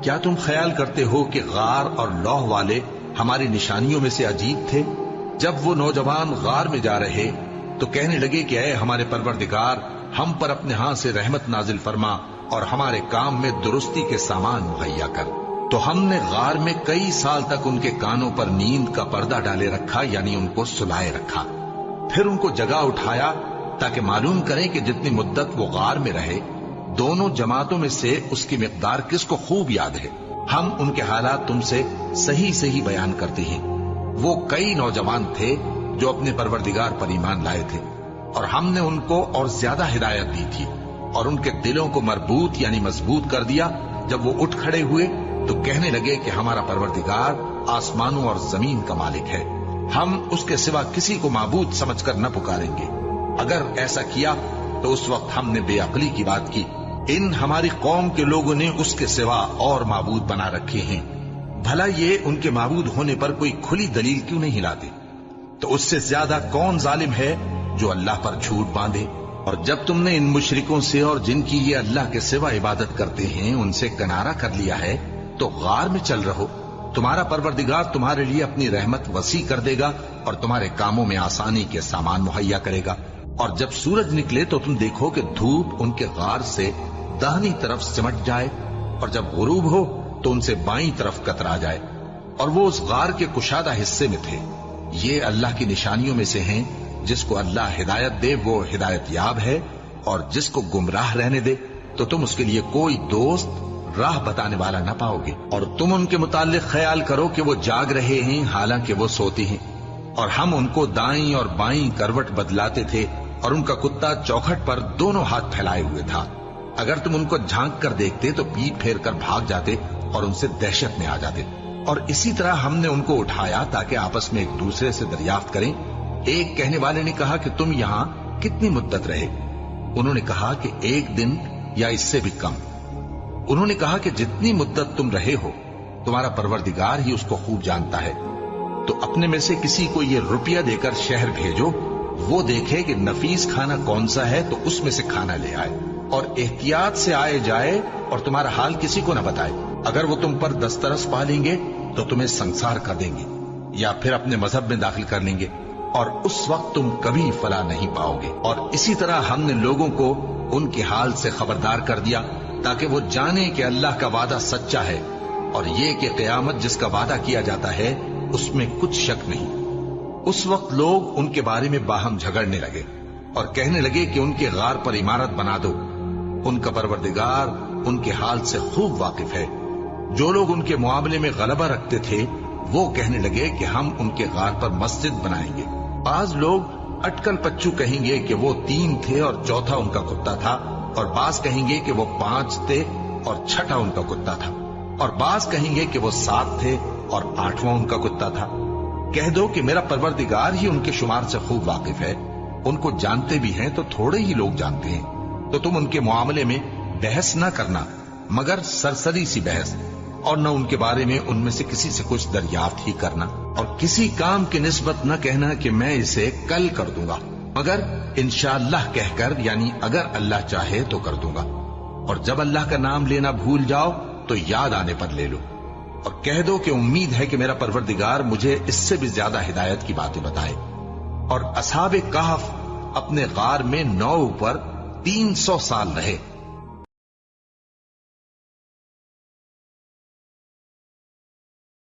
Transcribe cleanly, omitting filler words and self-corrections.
کیا تم خیال کرتے ہو کہ غار اور لوح والے ہماری نشانیوں میں سے عجیب تھے؟ جب وہ نوجوان غار میں جا رہے تو کہنے لگے کہ اے ہمارے پروردگار، ہم پر اپنے ہاں سے رحمت نازل فرما اور ہمارے کام میں درستی کے سامان مہیا کر۔ تو ہم نے غار میں کئی سال تک ان کے کانوں پر نیند کا پردہ ڈالے رکھا، یعنی ان کو سلائے رکھا۔ پھر ان کو جگا اٹھایا تاکہ معلوم کریں کہ جتنی مدت وہ غار میں رہے دونوں جماعتوں میں سے اس کی مقدار کس کو خوب یاد ہے۔ ہم ان کے حالات تم سے صحیح صحیح بیان کرتے ہیں۔ وہ کئی نوجوان تھے جو اپنے پروردگار پر ایمان لائے تھے، اور ہم نے ان کو اور زیادہ ہدایت دی تھی، اور ان کے دلوں کو مربوط یعنی مضبوط کر دیا۔ جب وہ اٹھ کھڑے ہوئے تو کہنے لگے کہ ہمارا پروردگار آسمانوں اور زمین کا مالک ہے، ہم اس کے سوا کسی کو معبود سمجھ کر نہ پکاریں گے۔ اگر ایسا کیا تو اس وقت ہم نے بے عقلی کی بات کی۔ ان ہماری قوم کے لوگوں نے اس کے سوا اور معبود بنا رکھے ہیں، بھلا یہ ان کے معبود ہونے پر کوئی کھلی دلیل کیوں نہیں لاتے؟ تو اس سے زیادہ کون ظالم ہے جو اللہ پر جھوٹ باندھے؟ اور جب تم نے ان مشرکوں سے اور جن کی یہ اللہ کے سوا عبادت کرتے ہیں ان سے کنارہ کر لیا ہے تو غار میں چل رہو، تمہارا پروردگار تمہارے لیے اپنی رحمت وسیع کر دے گا اور تمہارے کاموں میں آسانی کے سامان مہیا کرے گا۔ اور جب سورج نکلے تو تم دیکھو کہ دھوپ ان کے غار سے داہنی طرف سمٹ جائے، اور جب غروب ہو تو ان سے بائیں طرف کترا جائے، اور وہ اس غار کے کشادہ حصے میں تھے۔ یہ اللہ کی نشانیوں میں سے ہیں، جس کو اللہ ہدایت دے وہ ہدایت یاب ہے، اور جس کو گمراہ رہنے دے تو تم اس کے لیے کوئی دوست راہ بتانے والا نہ پاؤ گے۔ اور تم ان کے متعلق خیال کرو کہ وہ جاگ رہے ہیں حالانکہ وہ سوتے ہیں، اور ہم ان کو دائیں اور بائیں کروٹ بدلاتے تھے، اور ان کا کتا چوکھٹ پر دونوں ہاتھ پھیلائے ہوئے تھا۔ اگر تم ان کو جھانک کر دیکھتے تو پیٹ پھیر کر بھاگ جاتے اور ان سے دہشت میں آ جاتے۔ اور اسی طرح ہم نے ان کو اٹھایا تاکہ آپس میں ایک دوسرے سے دریافت کریں۔ ایک کہنے والے نے کہا کہ تم یہاں کتنی مدت رہے؟ انہوں نے کہا کہ 1 دن یا اس سے بھی کم۔ انہوں نے کہا کہ جتنی مدت تم رہے ہو تمہارا پروردگار ہی اس کو خوب جانتا ہے، تو اپنے میں سے کسی کو یہ روپیہ دے کر شہر بھیجو، وہ دیکھے کہ نفیس کھانا کون سا ہے تو اس میں سے کھانا لے آئے، اور احتیاط سے آئے جائے اور تمہارا حال کسی کو نہ بتائے۔ اگر وہ تم پر دسترس پا لیں گے تو تمہیں سنسار کر دیں گے یا پھر اپنے مذہب میں داخل کر لیں گے، اور اس وقت تم کبھی فلاح نہیں پاؤ گے۔ اور اسی طرح ہم نے لوگوں کو ان کے حال سے خبردار کر دیا تاکہ وہ جانیں کہ اللہ کا وعدہ سچا ہے، اور یہ کہ قیامت جس کا وعدہ کیا جاتا ہے اس میں کچھ شک نہیں۔ اس وقت لوگ ان کے بارے میں باہم جھگڑنے لگے اور کہنے لگے کہ ان کے غار پر عمارت بنا دو۔ ان کا پروردگار ان کے حال سے خوب واقف ہے۔ جو لوگ ان کے معاملے میں غلبہ رکھتے تھے وہ کہنے لگے کہ ہم ان کے غار پر مسجد بنائیں گے۔ بعض لوگ اٹکل پچو کہیں گے کہ وہ 3 تھے اور چوتھا ان کا کتا تھا، اور بعض کہیں گے کہ وہ 5 تھے اور چھٹا ان کا کتا تھا، اور بعض کہیں گے کہ وہ 7 تھے اور 8واں ان کا کتا تھا۔ کہہ دو کہ میرا پروردگار ہی ان کے شمار سے خوب واقف ہے، ان کو جانتے بھی ہیں تو تھوڑے ہی لوگ جانتے ہیں۔ تو تم ان کے معاملے میں بحث نہ کرنا مگر سرسری سی بحث، اور نہ ان کے بارے میں ان میں سے کسی سے کچھ دریافت ہی کرنا، اور کسی کام کی نسبت نہ کہنا کہ میں اسے کل کر دوں گا، مگر انشاءاللہ کہہ کر، یعنی اگر اللہ چاہے تو کر دوں گا۔ اور جب اللہ کا نام لینا بھول جاؤ تو یاد آنے پر لے لو، اور کہہ دو کہ امید ہے کہ میرا پروردگار مجھے اس سے بھی زیادہ ہدایت کی باتیں بتائے۔ اور اصحاب کہف اپنے غار میں 9 پر 300 سال رہے۔